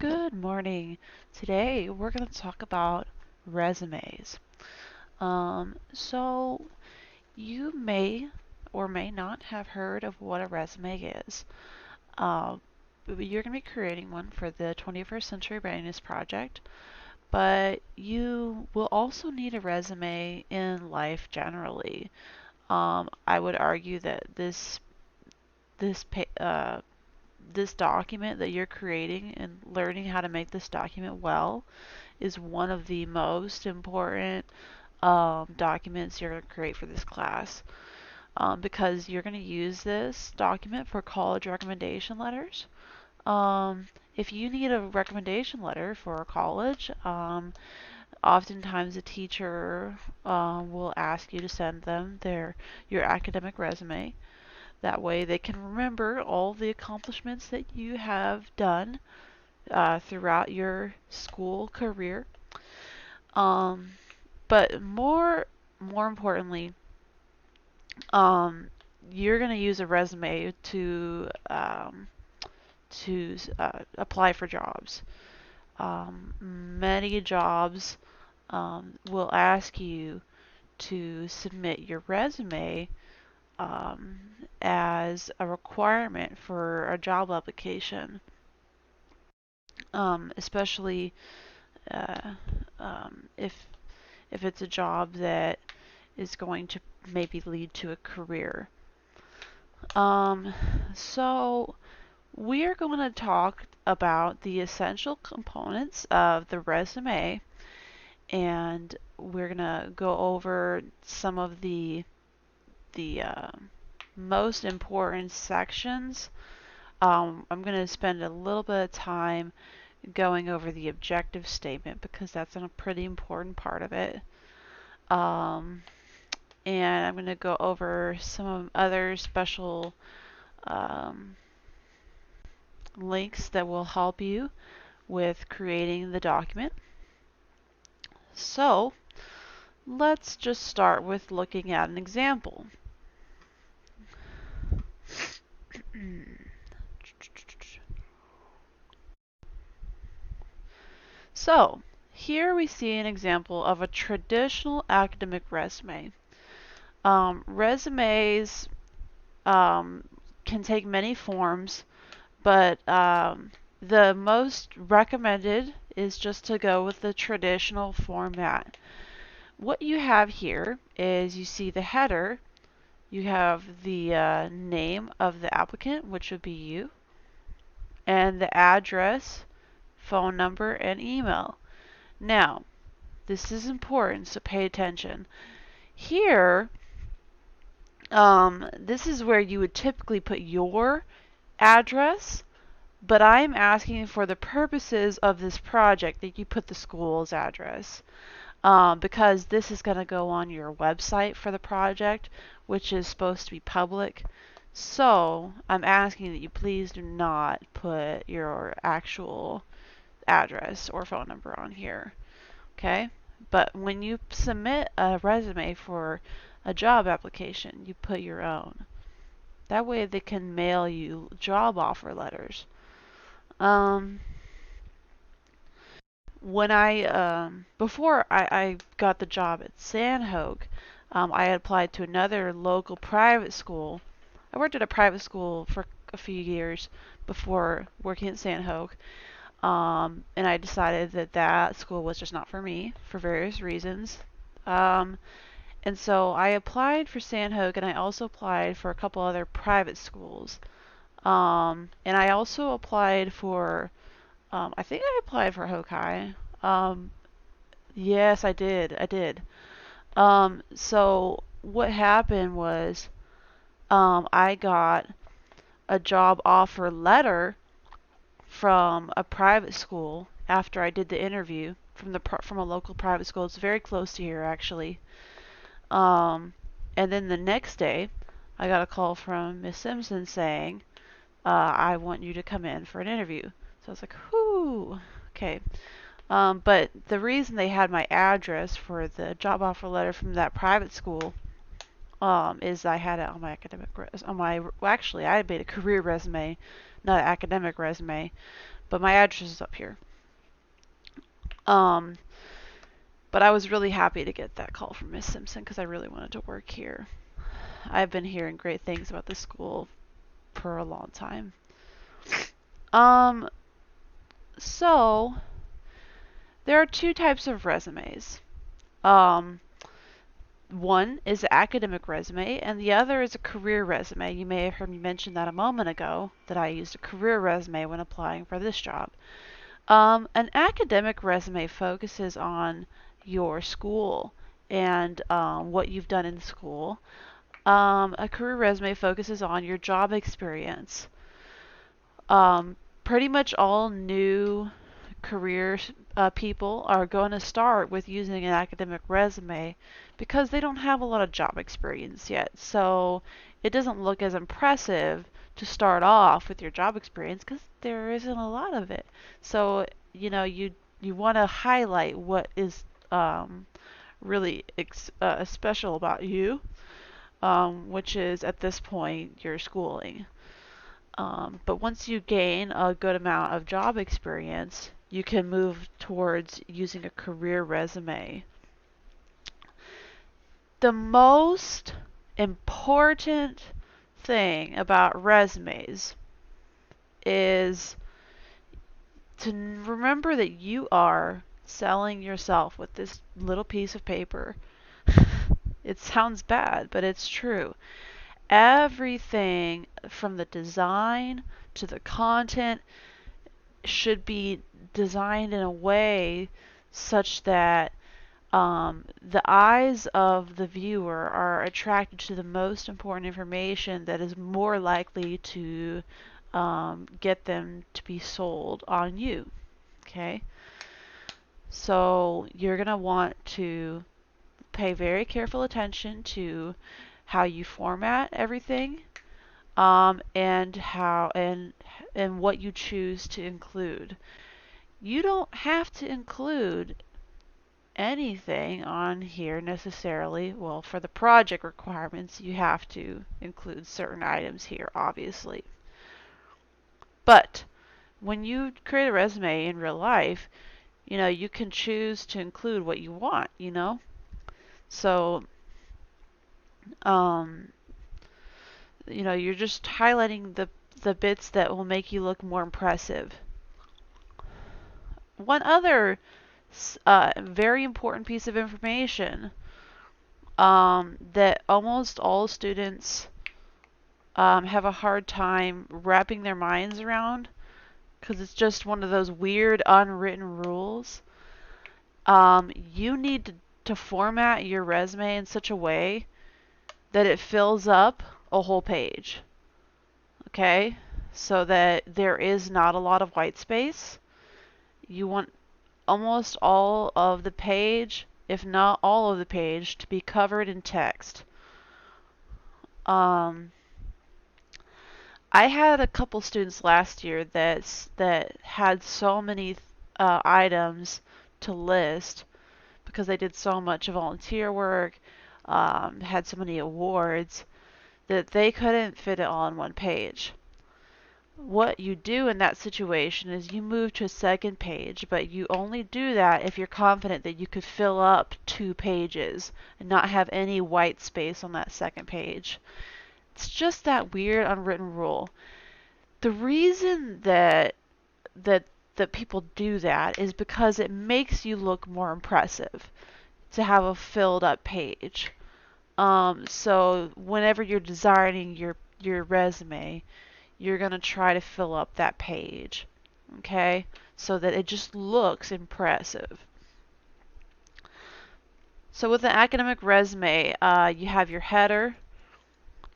Good morning. Today we're going to talk about resumes. So you may or may not have heard of what a resume is. You're going to be creating one for the 21st Century Readiness Project, but you will also need a resume in life generally. I would argue that this this document that you're creating and learning how to make this document well is one of the most important documents you're going to create for this class, because you're going to use this document for college recommendation letters. If you need a recommendation letter for a college, oftentimes a teacher will ask you to send them your academic resume. That way they can remember all the accomplishments that you have done throughout your school career. Um, but more importantly, um, you're going to use a resume to apply for jobs. Many jobs will ask you to submit your resume um, as a requirement for a job application, especially uh, if it's a job that is going to maybe lead to a career. Um, so we are going to talk about the essential components of the resume, and we're going to go over some of the most important sections. I'm going to spend a little bit of time going over the objective statement because that's a pretty important part of it. And I'm going to go over some other special um, links that will help you with creating the document. So let's just start with looking at an example. So here we see an example of a traditional academic resume. Resumes can take many forms, but the most recommended is just to go with the traditional format. What you have here is you see the header, you have the name of the applicant, which would be you, and the address, phone number, and email. Now, this is important, so pay attention. Here, this is where you would typically put your address, but I'm asking for the purposes of this project that you put the school's address, because this is going to go on your website for the project, which is supposed to be public. So I'm asking that you please do not put your actual address or phone number on here. Okay? But when you submit a resume for a job application, you put your own. That way they can mail you job offer letters. When before I got the job at Sandhogue, I had applied to another local private school. I worked at a private school for a few years before working at Sandhogue, and I decided that that school was just not for me for various reasons. And so I applied for Sandhogue, and I also applied for a couple other private schools. And I also applied for I think I applied for Hokai. Yes, I did. I did. So what happened was, I got a job offer letter from a private school after I did the interview from a local private school. It's very close to here, actually. And then the next day, I got a call from Miss Simpson saying, I want you to come in for an interview. So I was like, whoo, okay. But the reason they had my address for the job offer letter from that private school is I had it on my academic well, actually I made a career resume, not an academic resume. but my address is up here. But I was really happy to get that call from Miss Simpson because I really wanted to work here. I've been hearing great things about this school for a long time. So there are two types of resumes. One is an academic resume, and the other is a career resume. You may have heard me mention that a moment ago, that I used a career resume when applying for this job. An academic resume focuses on your school and what you've done in school. A career resume focuses on your job experience. Pretty much all new career people are going to start with using an academic resume because they don't have a lot of job experience yet. So it doesn't look as impressive to start off with your job experience because there isn't a lot of it. So, you want to highlight what is really special about you, which is at this point your schooling. But once you gain a good amount of job experience, you can move towards using a career resume. The most important thing about resumes is to remember that you are selling yourself with this little piece of paper. It sounds bad, but it's true. Everything from the design to the content should be designed in a way such that the eyes of the viewer are attracted to the most important information that is more likely to get them to be sold on you. Okay? So you're going to want to pay very careful attention to how you format everything, and what you choose to include. You don't have to include anything on here necessarily. Well, for the project requirements, you have to include certain items here, obviously. But when you create a resume in real life, you can choose to include what you want, So, you're just highlighting the bits that will make you look more impressive. One other very important piece of information that almost all students have a hard time wrapping their minds around because it's just one of those weird unwritten rules. You need to format your resume in such a way that it fills up a whole page. Okay? So that there is not a lot of white space. You want almost all of the page, if not all of the page, to be covered in text. I had a couple students last year that had so many items to list because they did so much volunteer work, had so many awards, that they couldn't fit it all on one page. What you do in that situation is you move to a second page, but you only do that if you're confident that you could fill up 2 pages and not have any white space on that second page. It's just that weird unwritten rule. The reason that people do that is because it makes you look more impressive to have a filled up page. So whenever you're designing your resume, you're going to try to fill up that page, okay? So that it just looks impressive. So with an academic resume, you have your header,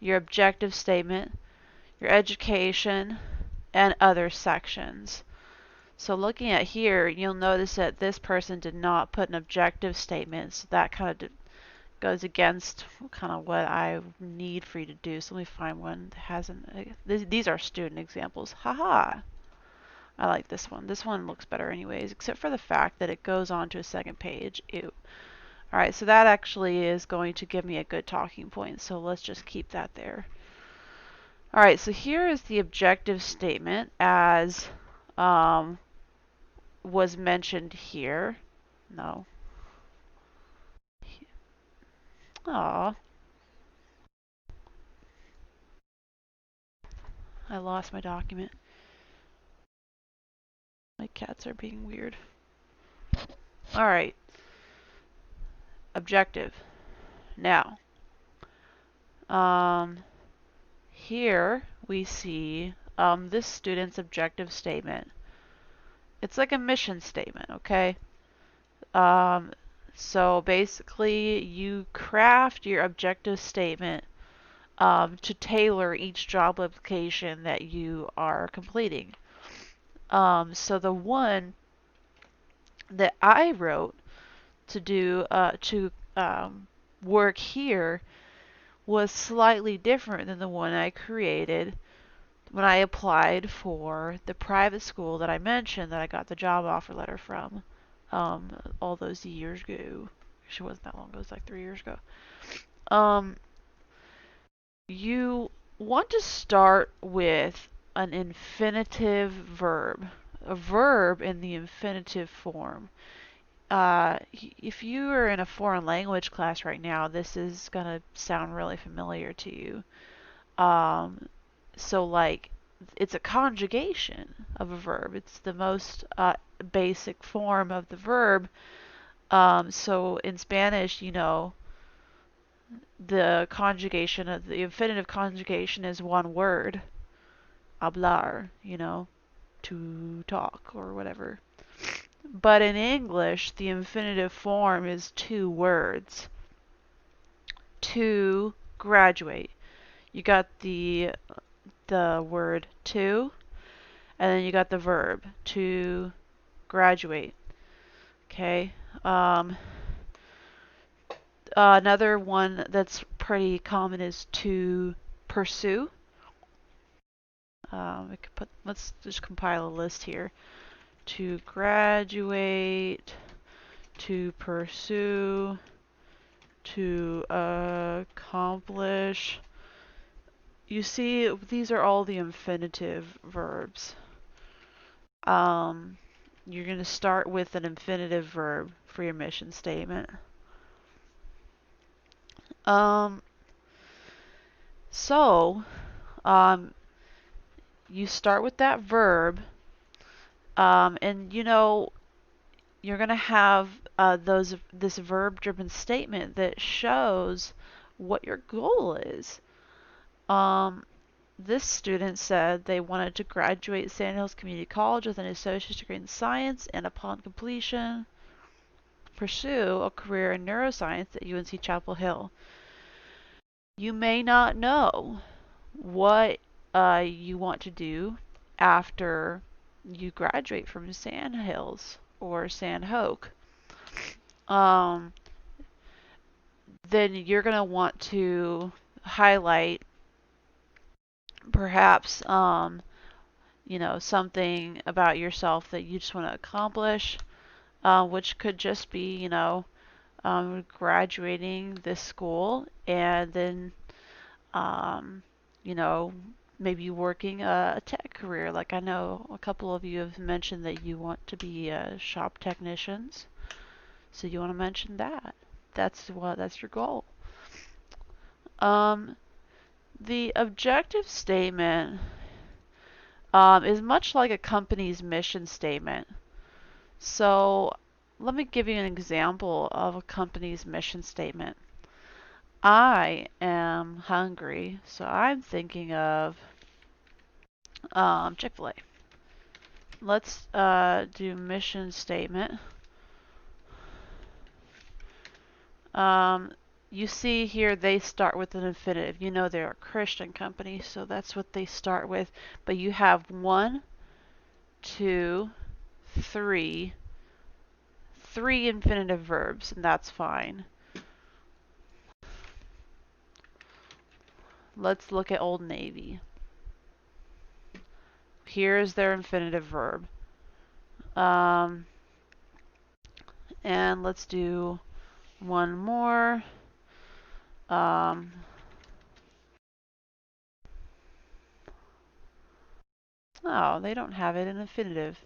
your objective statement, your education, and other sections. So looking at here, you'll notice that this person did not put an objective statement, so that kind of goes against kind of what I need for you to do. So let me find one that hasn't. These are student examples. Haha! I like this one. This one looks better anyways, except for the fact that it goes on to a second page. Ew. Alright, so that actually is going to give me a good talking point, so let's just keep that there. Alright, so here is the objective statement as um, was mentioned here. No. Aw, I lost my document. My cats are being weird. Alright, objective. Now, here we see this student's objective statement. It's like a mission statement, okay? Um, so basically, you craft your objective statement to tailor each job application that you are completing. So the one that I wrote to do to work here was slightly different than the one I created when I applied for the private school that I mentioned that I got the job offer letter from all those years ago. Actually, it wasn't that long ago. It was like 3 years ago. Um, you want to start with an infinitive verb, a verb in the infinitive form. If you are in a foreign language class right now, this is gonna sound really familiar to you. Um, so like, it's a conjugation of a verb. It's the most basic form of the verb. So in Spanish, you know, the conjugation of the infinitive conjugation is one word, hablar, you know, to talk or whatever. But in English, the infinitive form is two words. To graduate. You got the word to, and then you got the verb to graduate. Okay. Another one that's pretty common is to pursue. Let's just compile a list here. To graduate, to pursue, to accomplish. You see, these are all the infinitive verbs. You're going to start with an infinitive verb for your mission statement. So, you start with that verb, and you know, you're going to have this verb-driven statement that shows what your goal is. This student said they wanted to graduate Sand Hills Community College with an associate's degree in science and upon completion pursue a career in neuroscience at UNC Chapel Hill. You may not know what you want to do after you graduate from Sand Hills or Sand Hoke. Then you're going to want to highlight perhaps you know, something about yourself that you just want to accomplish, which could just be, you know, graduating this school and then, you know, maybe working a tech career. Like I know a couple of you have mentioned that you want to be shop technicians, so you want to mention that. That's your goal. The objective statement is much like a company's mission statement. So let me give you an example of a company's mission statement. I am hungry, so I'm thinking of Chick-fil-A. Let's do mission statement. You see here they start with an infinitive. You know they're a Christian company, so that's what they start with. But you have 1, 2, 3 infinitive verbs, and that's fine. Let's look at Old Navy. Here's their infinitive verb. And let's do one more. Oh, they don't have it in infinitive.